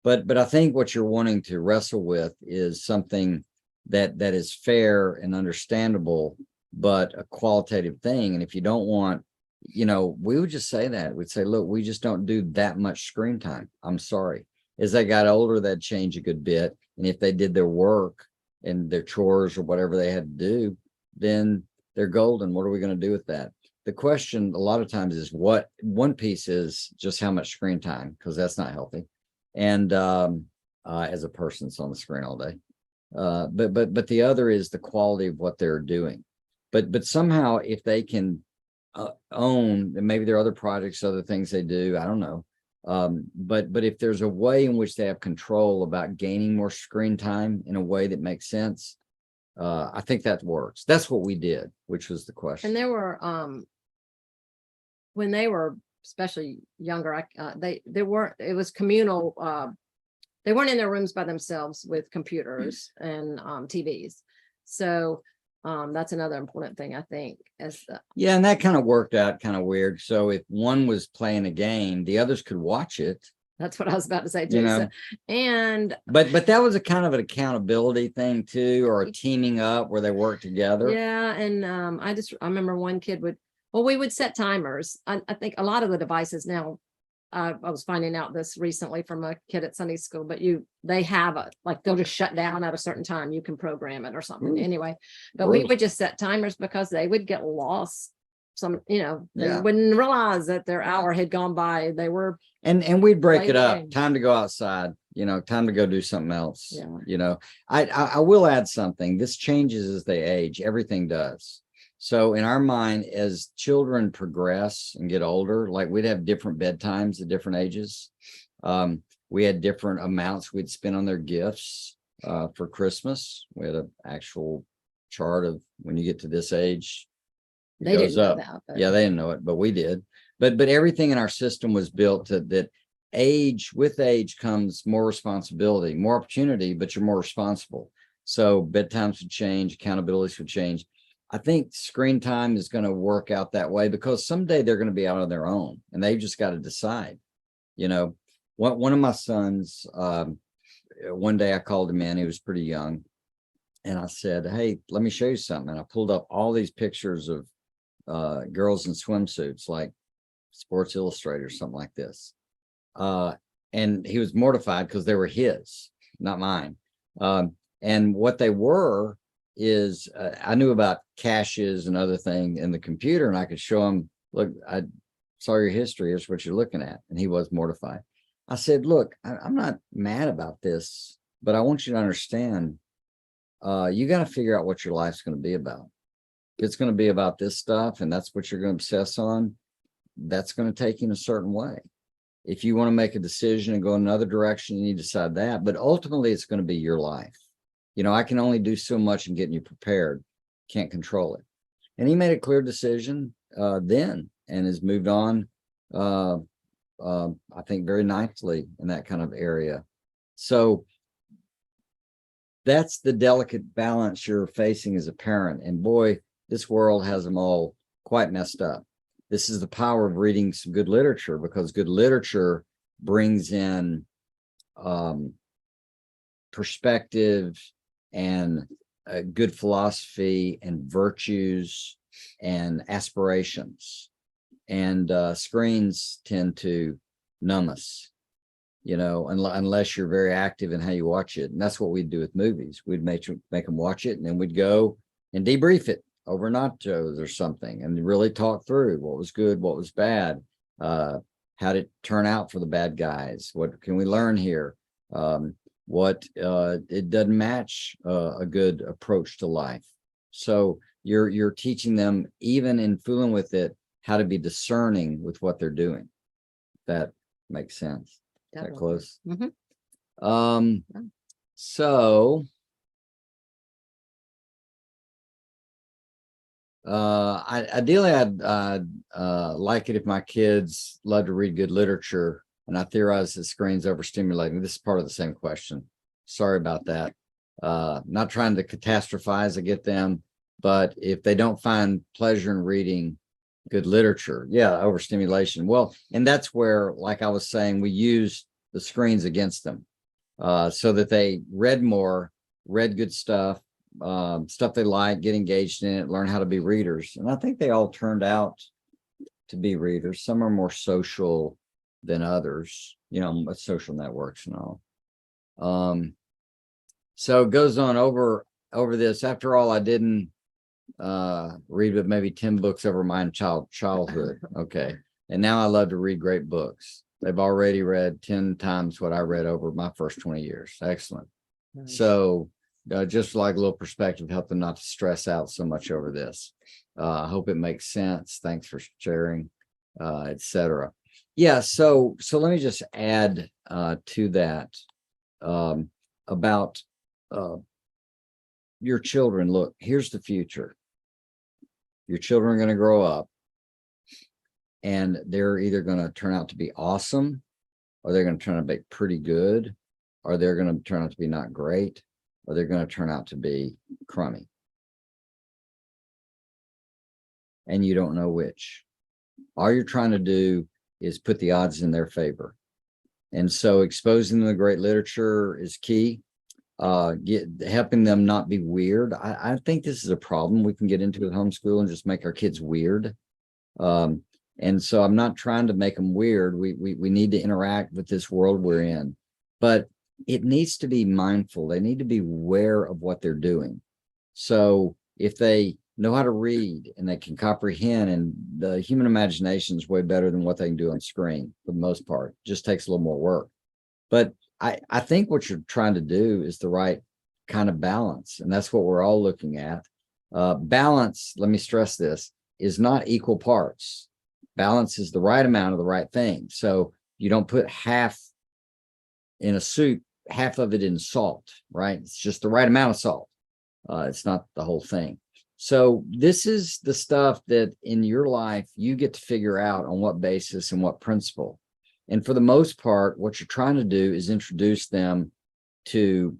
But I think what you're wanting to wrestle with is something that is fair and understandable, but a qualitative thing. And if you don't want, you know, we would just say that. We'd say, look, we just don't do that much screen time. I'm sorry. As they got older, that'd change a good bit. And if they did their work and their chores or whatever they had to do, then they're golden. What are we going to do with that? The question a lot of times is what one piece is just how much screen time, because that's not healthy. And as a person that's on the screen all day. But the other is the quality of what they're doing. But somehow if they can own, and maybe there are other projects, other things they do, I don't know. But if there's a way in which they have control about gaining more screen time in a way that makes sense, I think that works. That's what we did, which was the question. And there were when they were especially younger, they weren't, it was communal. They weren't in their rooms by themselves with computers and TVs. So that's another important thing, I think. Yeah, and that kind of worked out kind of weird. So if one was playing a game, the others could watch it. That's what I was about to say too. You know, so, and but that was a kind of an accountability thing too, or a teaming up where they work together. Yeah, and I remember one kid we would set timers. I think a lot of the devices now. I was finding out this recently from a kid at Sunday school, but they have they'll just shut down at a certain time. You can program it or something anyway. But we would just set timers because they would get lost. They wouldn't realize that their hour had gone by. They were and we'd break it up. Time to go outside. Time to go do something else. Yeah. I will add something. This changes as they age. Everything does. So in our mind, as children progress and get older, like we'd have different bedtimes at different ages. We had different amounts we'd spend on their gifts for Christmas. We had an actual chart of when you get to this age, they didn't know that. Yeah, they didn't know it, but we did. But everything in our system was built that with age comes more responsibility, more opportunity, but you're more responsible. So bedtimes would change, accountabilities would change. I think screen time is going to work out that way because someday they're going to be out on their own and they've just got to decide. One of my sons, one day I called him in, he was pretty young, and I said, hey, let me show you something. And I pulled up all these pictures of girls in swimsuits, like Sports Illustrated or something like this. And he was mortified because they were his, not mine. And what they were is I knew about caches and other things in the computer, and I could show him, look, I saw your history. Here's what you're looking at. And he was mortified. I said, look, I'm not mad about this, but I want you to understand, you got to figure out what your life's going to be about. If it's going to be about this stuff and that's what you're going to obsess on, that's going to take you in a certain way. If you want to make a decision and go in another direction, you need to decide that. But ultimately, it's going to be your life. I can only do so much in getting you prepared. Can't control it. And he made a clear decision then and has moved on, I think, very nicely in that kind of area. So that's the delicate balance you're facing as a parent. And boy, this world has them all quite messed up. This is the power of reading some good literature, because good literature brings in perspective and good philosophy and virtues and aspirations. And screens tend to numb us, unless you're very active in how you watch it. And that's what we'd do with movies. We'd make them watch it, and then we'd go and debrief it over nachos or something and really talk through what was good, what was bad, how did it turn out for the bad guys, what can we learn here, it doesn't match a good approach to life. So you're teaching them, even in fooling with it, how to be discerning with what they're doing. That makes sense. Is that Definitely. close? Mhm. So ideally I'd like it if my kids love to read good literature, and I theorize that screen's overstimulating. This is part of the same question. Sorry about that. Not trying to catastrophize, I get them, but if they don't find pleasure in reading good literature, yeah, overstimulation. Well, and that's where, like I was saying, we use the screens against them, so that they read more, read good stuff, stuff they like, get engaged in it, learn how to be readers. And I think they all turned out to be readers. Some are more social than others, social networks and all. So it goes on over this. After all, I didn't read but maybe 10 books over my childhood. Okay. And now I love to read great books. They've already read 10 times what I read over my first 20 years. Excellent. Nice. So just like a little perspective, help them not to stress out so much over this. I hope it makes sense. Thanks for sharing, etc. Yeah. So let me just add to that about your children. Look, here's the future. Your children are going to grow up, and they're either going to turn out to be awesome, or they're going to turn out to be pretty good, or they're going to turn out to be not great, or they're going to turn out to be crummy. And you don't know which. All you're trying to do is put the odds in their favor. And so exposing them to great literature is key. Helping them not be weird. I think this is a problem we can get into with homeschool, and just make our kids weird. And so I'm not trying to make them weird. We need to interact with this world we're in, but it needs to be mindful. They need to be aware of what they're doing. So if they know how to read and they can comprehend, and the human imagination is way better than what they can do on screen for the most part, it just takes a little more work. But I think what you're trying to do is the right kind of balance. And that's what we're all looking at. Balance, let me stress this, is not equal parts. Balance is the right amount of the right thing. So you don't put half in a soup, half of it in salt, right? It's just the right amount of salt. It's not the whole thing. So this is the stuff that in your life, you get to figure out on what basis and what principle. And for the most part, what you're trying to do is introduce them to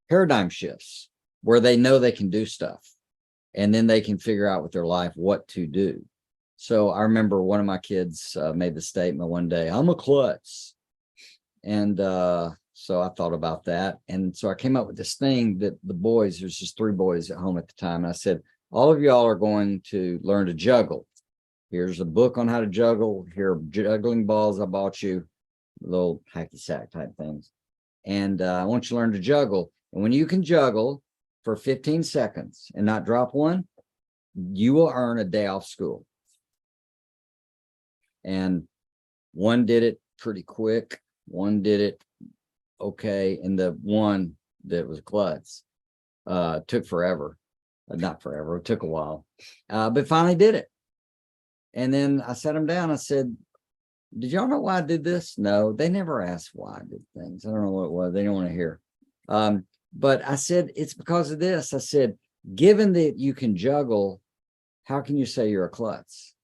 paradigm shifts where they know they can do stuff, and then they can figure out with their life what to do. So I remember one of my kids made the statement one day, "I'm a klutz." And so I thought about that. And so I came up with this thing that the boys, there's just 3 boys at home at the time. And I said, all of y'all are going to learn to juggle. Here's a book on how to juggle. Here are juggling balls I bought you, little hacky sack type things. And I want you to learn to juggle. And when you can juggle for 15 seconds and not drop one, you will earn a day off school. And one did it pretty quick. One did it okay. And the one that was klutz took forever. Not forever. It took a while. But finally did it. And then I sat them down. I said, did y'all know why I did this? No, they never asked why I did things. I don't know what it was. They didn't want to hear. But I said, it's because of this. I said, given that you can juggle, how can you say you're a klutz?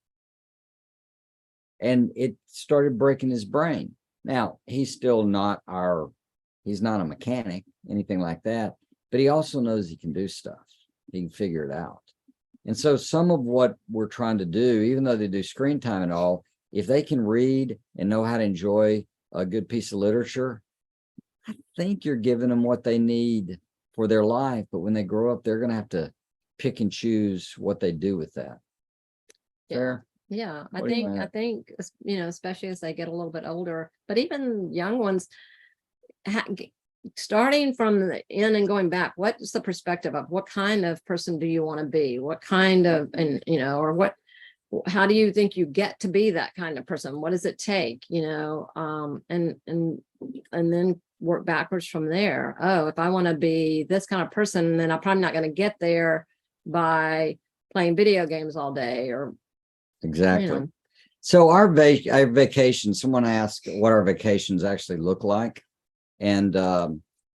And it started breaking his brain. Now, he's still not he's not a mechanic, anything like that. But he also knows he can do stuff. He can figure it out. And so some of what we're trying to do, even though they do screen time and all, if they can read and know how to enjoy a good piece of literature, I think you're giving them what they need for their life. But when they grow up, they're going to have to pick and choose what they do with that. Fair? Yeah, I think, especially as they get a little bit older, but even young ones, starting from the end and going back, what's the perspective of what kind of person do you want to be? What kind of, or how do you think you get to be that kind of person? What does it take? And then work backwards from there. Oh, if I want to be this kind of person, then I'm probably not going to get there by playing video games all day or Exactly. So our vacation, someone asked what our vacations actually look like. And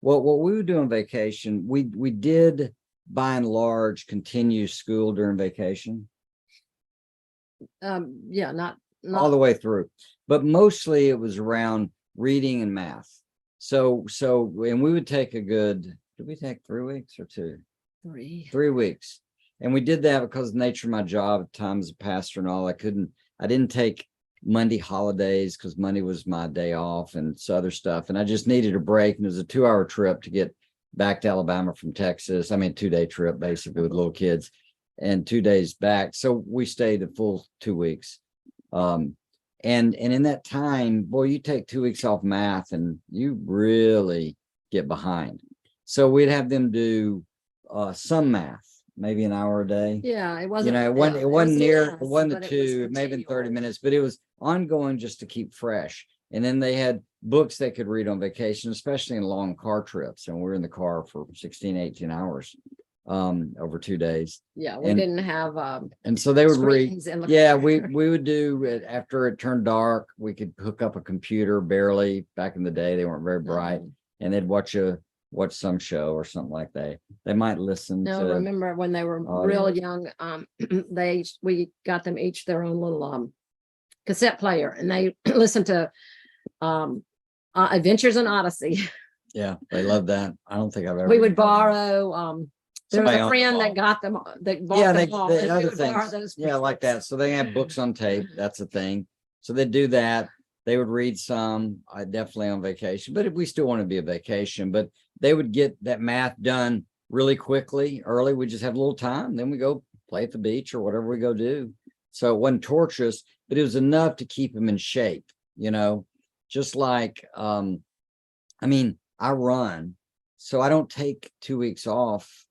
what we would do on vacation, we did by and large continue school during vacation. Yeah, not all the way through, but mostly it was around reading and math. So and we would take did we take 3 weeks or 2? 3 weeks. And we did that because of the nature of my job at times as a pastor and all. I didn't take Monday holidays because Monday was my day off and so other stuff. And I just needed a break. And it was a 2-hour trip to get back to Alabama from Texas. I mean, 2-day trip basically with little kids and 2 days back. So we stayed a full 2 weeks. And in that time, boy, you take 2 weeks off math and you really get behind. So we'd have them do some math, maybe an hour a day. Yeah, it wasn't. It wasn't near 1 to 2, maybe 30 minutes, but it was ongoing just to keep fresh. And then they had books they could read on vacation, especially in long car trips. And we're in the car for 16, 18 hours over 2 days. Yeah, we didn't have and so they would read. Yeah, car. we would do it after it turned dark. We could hook up a computer barely. Back in the day, they weren't very bright, and they'd watch some show or something like that. They might listen to. Remember when they were real young, we got them each their own little cassette player, and they listened to Adventures in Odyssey. Yeah, they loved that. I don't think I've ever. We would borrow. There was a friend that got them. That bought them all. They other things. Yeah, like that. So they have books on tape. That's a thing. So they do that. They would read some. I definitely on vacation, but if we still want to be a vacation, but they would get that math done really quickly, early. We just have a little time. Then we go play at the beach or whatever we go do. So it wasn't torturous, but it was enough to keep them in shape, just like, I run, so I don't take 2 weeks off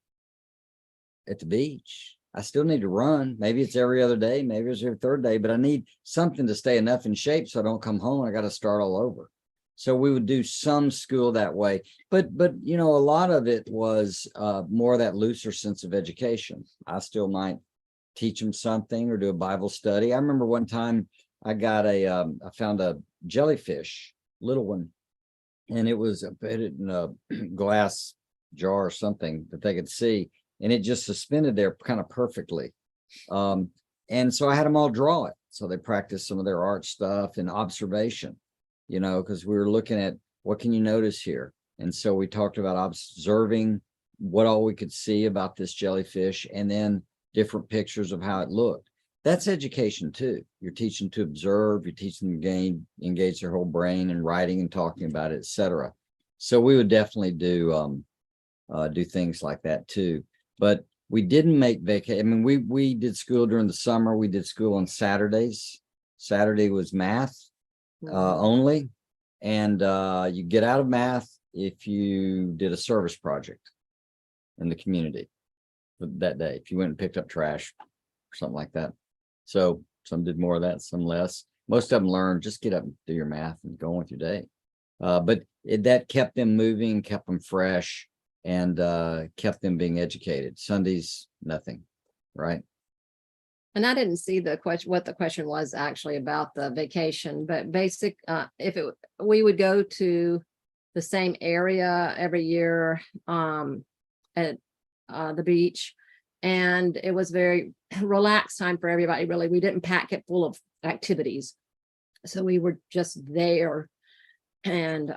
at the beach. I still need to run. Maybe it's every other day, maybe it's every third day, but I need something to stay enough in shape so I don't come home. I got to start all over. So we would do some school that way, but a lot of it was more of that looser sense of education. I still might teach them something or do a Bible study. I remember one time I found a jellyfish, little one, and it was in a glass jar or something that they could see. And it just suspended there kind of perfectly. And so I had them all draw it. So they practiced some of their art stuff and observation, because we were looking at what can you notice here? And so we talked about observing what all we could see about this jellyfish and then different pictures of how it looked. That's education too. You're teaching to observe, you're teaching them to engage their whole brain and writing and talking about it, etc. So we would definitely do things like that too. But we didn't make vacation. We did school during the summer. We did school on Saturdays. Saturday was math only. And you get out of math if you did a service project in the community that day. If you went and picked up trash or something like that. So some did more of that, some less. Most of them learned, just get up and do your math and go on with your day. But that kept them moving, kept them fresh, and kept them being educated. Sundays, nothing, right? And I didn't see what the question was actually about the vacation, but we would go to the same area every year at the beach, and it was very relaxed time for everybody. Really, we didn't pack it full of activities, so we were just there and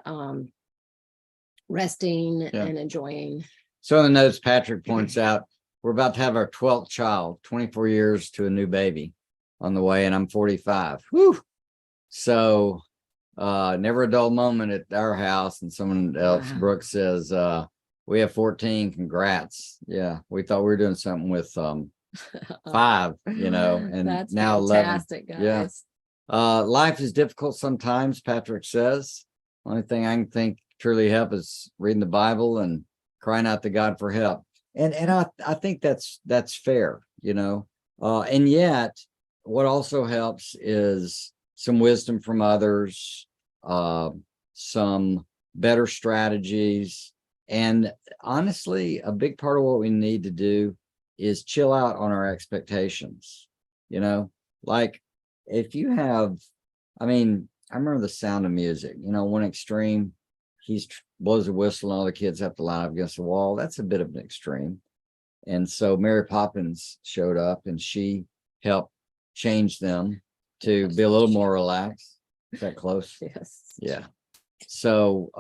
resting and enjoying. So in the notes, Patrick points out we're about to have our 12th child, 24 years to a new baby on the way, and I'm 45. Whew. So never a dull moment at our house. And someone else, wow. Brooke says, we have 14. Congrats. Yeah, we thought we were doing something with 5, and that's now fantastic, 11. Guys. Yeah. Life is difficult sometimes, Patrick says. Only thing I can think truly help is reading the Bible and crying out to God for help. And I think that's fair, and yet what also helps is some wisdom from others, some better strategies. And honestly, a big part of what we need to do is chill out on our expectations. You know, like if you have, I mean, I remember The Sound of Music, you know, one extreme, blows a whistle and all the kids have to line up against the wall. That's a bit of an extreme. And so Mary Poppins showed up and she helped change them to be a little more relaxed. Is that close? Yes. Yeah. So,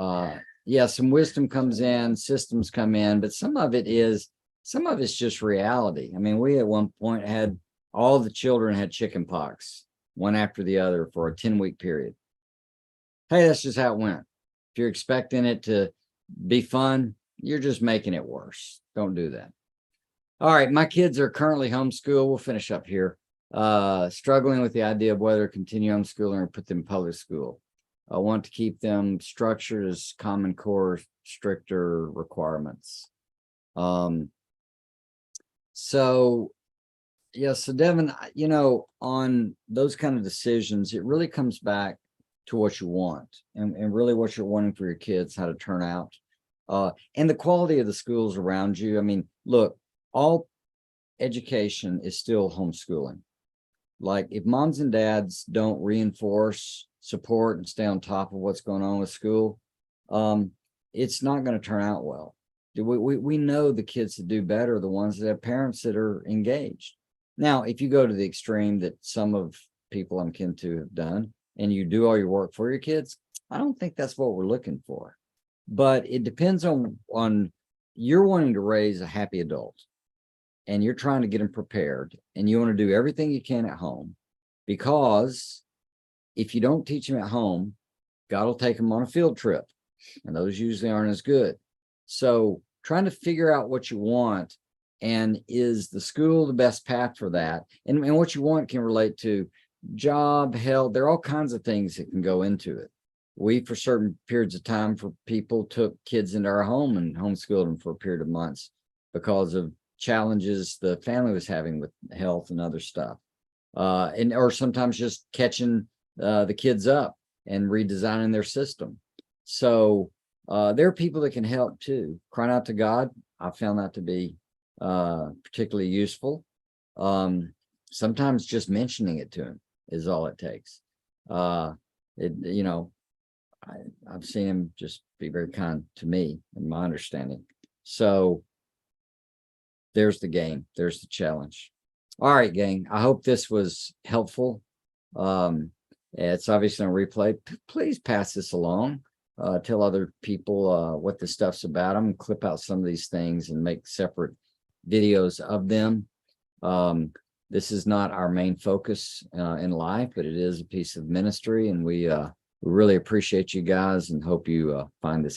yeah, some wisdom comes in, systems come in, but some of it's just reality. I mean, we at one point had all the children had chicken pox, one after the other for a 10-week period. Hey, that's just how it went. If you're expecting it to be fun, you're just making it worse. Don't do that. All right, my kids are currently homeschooled. We'll finish up here. Struggling with the idea of whether to continue homeschooling or put them in public school. I want to keep them structured as Common Core stricter requirements. So Devin, you know, on those kind of decisions, it really comes back to what you want and really what you're wanting for your kids, how to turn out, and the quality of the schools around you. I mean, look, all education is still homeschooling. Like if moms and dads don't reinforce, support, and stay on top of what's going on with school, it's not going to turn out well. We know the kids that do better are the ones that have parents that are engaged. Now, if you go to the extreme that some of people I'm kin to have done, and you do all your work for your kids, I don't think that's what we're looking for. But it depends on you're wanting to raise a happy adult, and you're trying to get them prepared, and you want to do everything you can at home, because if you don't teach them at home, God will take them on a field trip, and those usually aren't as good. So trying to figure out what you want, and is the school the best path for that? And what you want can relate to job, health. There are all kinds of things that can go into it. We, for certain periods of time, for people, took kids into our home and homeschooled them for a period of months because of challenges the family was having with health and other stuff. Or sometimes just catching the kids up and redesigning their system. So there are people that can help too. Crying out to God, I found that to be particularly useful. Sometimes just mentioning it to him is all it takes. You know, I've seen him just be very kind to me, in my understanding. So there's the game. There's the challenge. All right, gang. I hope this was helpful. It's obviously on replay. Please pass this along. Tell other people what this stuff's about. I'm gonna clip out some of these things and make separate videos of them. This is not our main focus in life, but it is a piece of ministry, and we really appreciate you guys and hope you find this helpful.